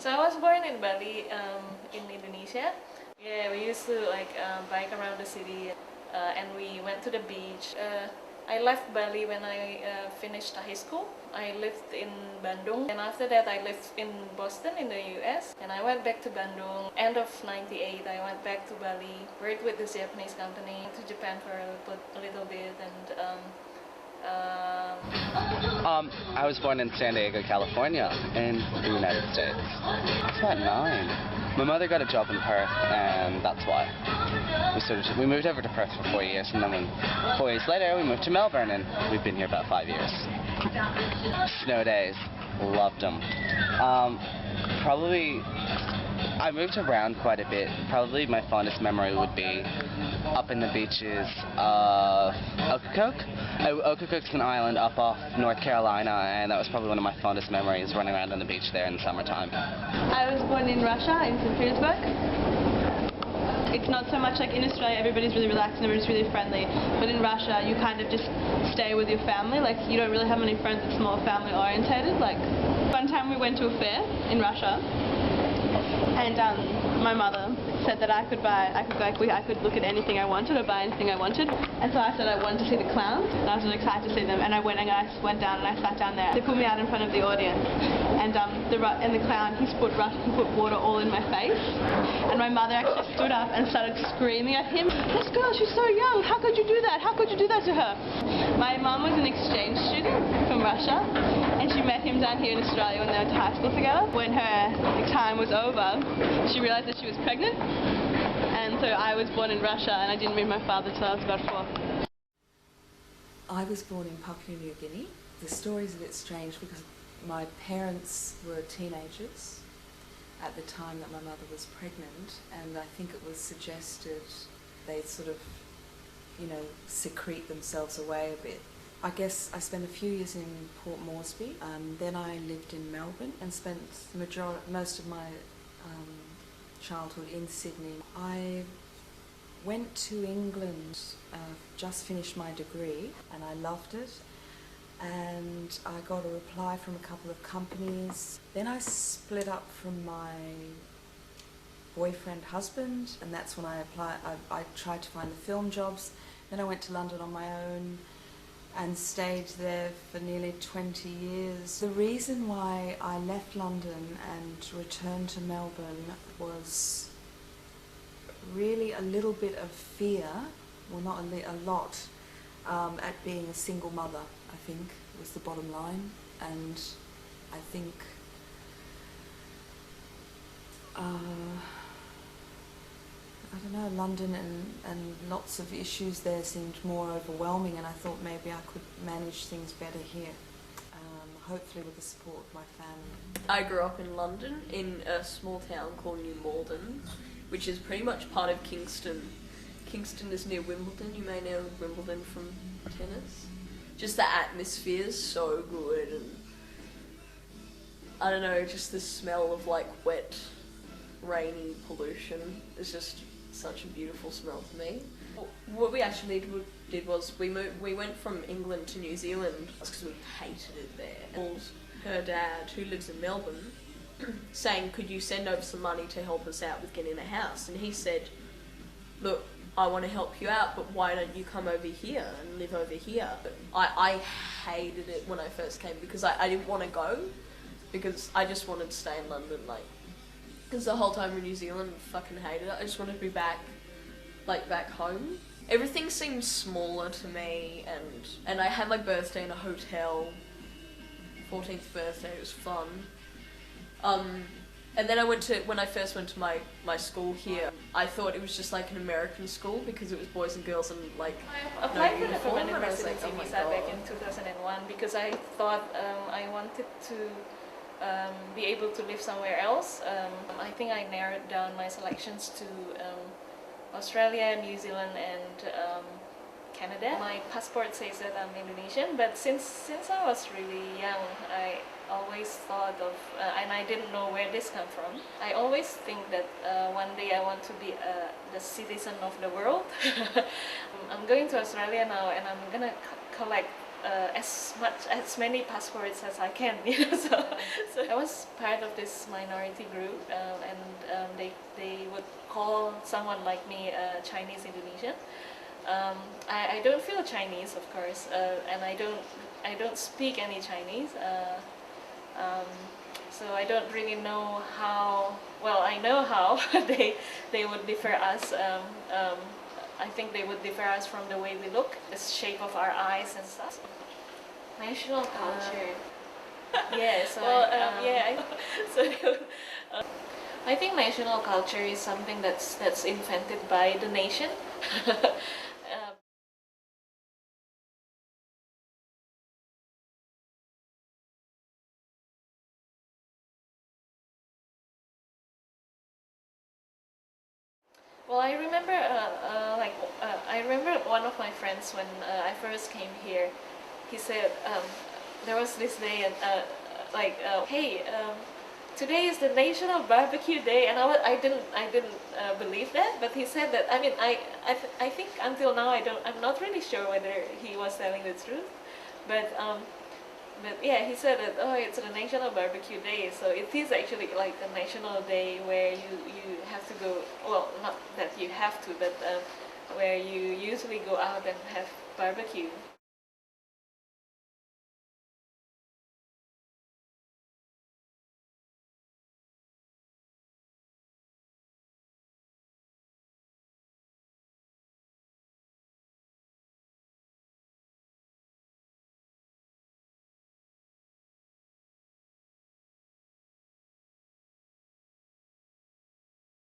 So I was born in Bali, in Indonesia. Yeah, we used to bike around the city, and we went to the beach. I left Bali when I finished high school. I lived in Bandung, and after that I lived in Boston in the US. And I went back to Bandung. End of '98, I went back to Bali, worked with this Japanese company, to Japan for a little bit, and I was born in San Diego, California, in the United States. I was about 9. My mother got a job in Perth, and that's why. We moved over to Perth for 4 years, and then 4 years later we moved to Melbourne, and we've been here about 5 years. Snow days, loved them. Probably, I moved around quite a bit. Probably my fondest memory would be up in the beaches of Ocracoke. Ocracoke's an island up off North Carolina, and that was probably one of my fondest memories, running around on the beach there in the summertime. I was born in Russia, in St. Petersburg. It's not so much like in Australia, everybody's really relaxed and everybody's really friendly, but in Russia you kind of just stay with your family. Like, you don't really have many friends that's more family orientated. Like, one time we went to a fair in Russia, and my mother said that I could look at anything I wanted or buy anything I wanted. And so I said I wanted to see the clowns, and I was really excited to see them. And I went down and I sat down there. They put me out in front of the audience, and the clown, he put water all in my face. And my mother actually stood up and started screaming at him, "This girl, she's so young. How could you do that? How could you do that to her?" My mum was an exchange student from Russia, and she met him down here in Australia when they went to high school together. When her time was over, she realized that she was pregnant, and so I was born in Russia, and I didn't meet my father till I was about 4. I was born in Papua New Guinea. The story's a bit strange because my parents were teenagers at the time that my mother was pregnant, and I think it was suggested they sort of, secrete themselves away a bit. I guess I spent a few years in Port Moresby, then I lived in Melbourne and spent most of my childhood in Sydney. I went to England, just finished my degree, and I loved it. And I got a reply from a couple of companies. Then I split up from my boyfriend husband, and that's when I tried to find the film jobs. Then I went to London on my own and stayed there for nearly 20 years. The reason why I left London and returned to Melbourne was really a little bit of fear, well, not a lot, at being a single mother, I think, was the bottom line. And I think I don't know, London and lots of issues there seemed more overwhelming, and I thought maybe I could manage things better here, hopefully with the support of my family. I grew up in London, in a small town called New Malden, which is pretty much part of Kingston. Kingston is near Wimbledon. You may know Wimbledon from tennis. Just the atmosphere is so good, and I don't know, just the smell of like wet, rainy pollution is just such a beautiful smell to me. What we actually did was we went from England to New Zealand because we hated it there. And her dad, who lives in Melbourne, saying, "Could you send over some money to help us out with getting a house?" And he said, "Look, I want to help you out, but why don't you come over here and live over here?" I hated it when I first came because I didn't want to go, because I just wanted to stay in London, because the whole time in New Zealand I fucking hated it. I just wanted to be back home. Everything seemed smaller to me, and I had my birthday in a hotel, 14th birthday, it was fun. And then when I first went to my school here, I thought it was just like an American school because it was boys and girls and like I applied for the permanent residency visa back in 2001 because I thought I wanted to be able to live somewhere else. I think I narrowed down my selections to Australia, New Zealand, and Canada. My passport says that I'm Indonesian, but since I was really young, I always thought of, and I didn't know where this came from. I always think that one day I want to be the citizen of the world. I'm going to Australia now, and I'm gonna collect as many passports as I can. So I was part of this minority group, and they would call someone like me a Chinese Indonesian. I don't feel Chinese, of course, and I don't speak any Chinese. So I don't really know how. Well, I know how they would differ us. I think they would differ us from the way we look, the shape of our eyes and stuff. National culture. Yeah. So Well, so I think national culture is something that's invented by the nation. Well, I remember one of my friends when I first came here. He said there was this day and hey, today is the National Barbecue Day, and I didn't believe that. But he said that. I mean, I think until now I'm not really sure whether he was telling the truth, but. But yeah, he said that it's the National Barbecue Day, so it is actually like a national day where you have to go. Well, not that you have to, but where you usually go out and have barbecue.